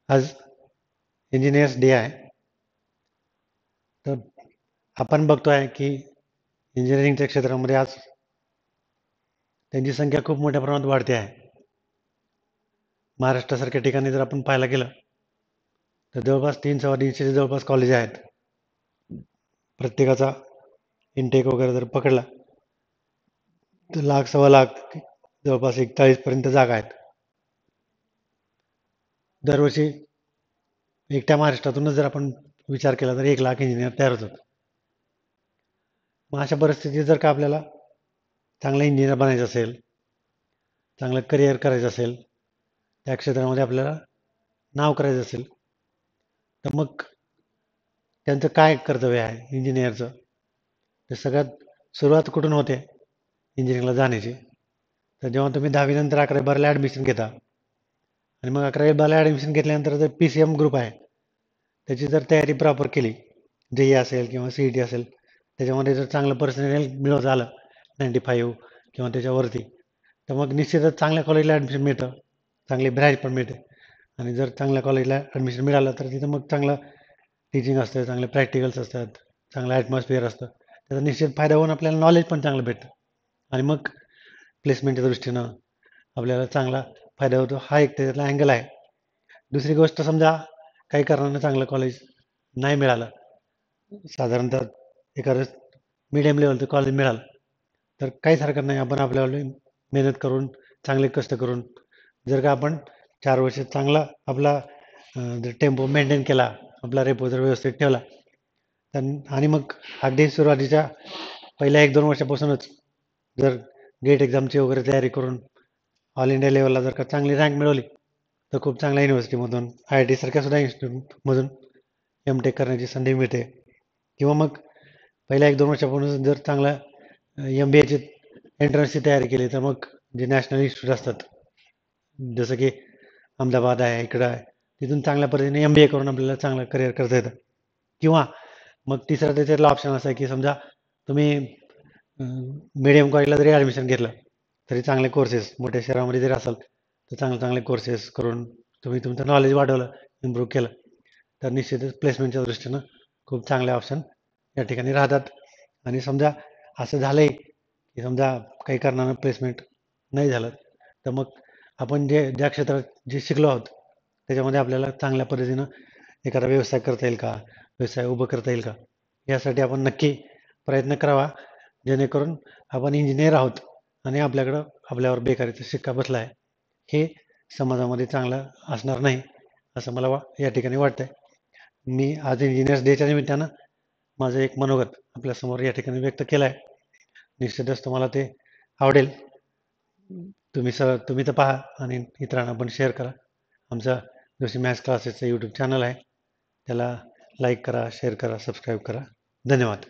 आज engineers day आहे. तर आपण बघतोय की इंजिनिअरिंगच्या क्षेत्रामध्ये आज त्यांची संख्या खूप मोठ्या प्रमाणात वाढते आहे. महाराष्ट्रासारख्या ठिकाणी जर आपण पाहायला गेलं तर जवळपास 300-350 जवळपास कॉलेज आहेत. प्रत्येकाचा इनटेक वगैरे जर पकडला तर लाख सव्वा लाख जवळपास 41 पर्यंत जागा आहेत. दरवर्षी एकट्या महाराष्ट्रातूनच जर आपण विचार केला तर 1 लाख इंजिनियर तयार होतात. मग अशा परिस्थितीत जर का आपल्याला चांगला इंजिनियर बनायचं असेल, चांगलं करिअर करायचं असेल, त्या क्षेत्रामध्ये आपल्याला नाव करायचं असेल तर मग त्यांचं काय कर्तव्य आहे इंजिनियरचं, ते सगळ्यात सुरुवात कुठून होते इंजिनिअरिंगला जाण्याची. तर जेव्हा तुम्ही 10वी नंतर 11वी-12वीला ॲडमिशन घेता आणि मग 11वी-12वीला ॲडमिशन घेतल्यानंतर जर PCM ग्रुप आहे त्याची जर तयारी प्रॉपर केली, JEE असेल किंवा CET असेल, त्याच्यामध्ये जर चांगलं पर्सेंटेज मिळवत आलं 95 किंवा त्याच्यावरती, तर मग निश्चितच चांगल्या कॉलेजला ॲडमिशन मिळतं, चांगली ब्रँच पण मिळते. आणि जर चांगल्या कॉलेजला ॲडमिशन मिळालं तर तिथं मग चांगलं टीचिंग असतं, चांगले प्रॅक्टिकल्स असतात, चांगलं ॲटमॉस्फिअर असतं. त्याचा निश्चित फायदा होऊन आपल्याला नॉलेज पण चांगलं भेटतं आणि मग प्लेसमेंटच्या दृष्टीनं आपल्याला चांगला फायदा होतो. हा एक त्याच्यातला अँगल आहे. दुसरी गोष्ट, समजा काही कारणानं चांगलं कॉलेज नाही मिळालं, साधारणतः एखादं मिडियम लेवलचं कॉलेज मिळालं तर काहीच हरकत नाही. आपण आपल्याला मेहनत करून, चांगले कष्ट करून जर का आपण 4 वर्ष चांगला आपला जर टेम्पो मेंटेन केला, आपला रेपो जर व्यवस्थित ठेवला, तर आणि मग अगदी सुरुवातीच्या पहिल्या 1-2 वर्षापासूनच जर गेट एक्झामची वगैरे तयारी करून ऑल इंडिया लेवलला जर का चांगली रँक मिळवली तर खूप चांगल्या युनिव्हर्सिटीमधून, IIT सारख्या सुद्धा इन्स्टिट्यूटमधून MTech करण्याची संधी मिळते. किंवा मग पहिल्या 1-2 वर्षापासून जर चांगला MBAची एंट्रन्सची तयारी केली तर मग जे नॅशनल इन्स्टिट्यूट असतात, जसं की अहमदाबाद आहे, इकडं आहे, तिथून चांगल्या पद्धतीने MBA करून आपल्याला चांगलं करिअर करता येतं. किंवा मग तिसरा त्याच्यातला ऑप्शन असा आहे की समजा तुम्ही मीडियम कॉलेजला जरी ॲडमिशन घेतलं तरी चांगले कोर्सेस मोठ्या शहरामध्ये जरी असाल तर चांगले चांगले कोर्सेस करून तुम्ही तुमचं नॉलेज वाढवलं, इम्प्रूव्ह केलं, तर निश्चितच प्लेसमेंटच्या दृष्टीनं खूप चांगले ऑप्शन या ठिकाणी राहतात. आणि समजा असं झालंय की समजा काही कारणानं प्लेसमेंट नाही झालं तर मग आपण ज्या क्षेत्रात जे शिकलो आहोत त्याच्यामध्ये आपल्याला चांगल्या पद्धतीनं एखादा व्यवसाय करता येईल का, व्यवसाय उभं करता येईल का, यासाठी आपण नक्की प्रयत्न करावा. जेणेकरून आपण इंजिनियर आहोत आणि आपल्यावर बेकारीचा शिक्का बसला आहे, हे समाजामध्ये चांगलं असणार नाही असं मला या ठिकाणी वाटतंय. मी आज इंजिनियर्स डेच्या निमित्तानं माझं एक मनोगत आपल्यासमोर या ठिकाणी व्यक्त केलं आहे. निश्चितच तुम्हाला ते आवडेल. तुम्ही तर पहा आणि इतरांना पण शेअर करा. आमचा जोशी मॅथ्स क्लासेसचं यूट्यूब चॅनल आहे, त्याला लाईक करा, शेअर करा, सबस्क्राईब करा. धन्यवाद.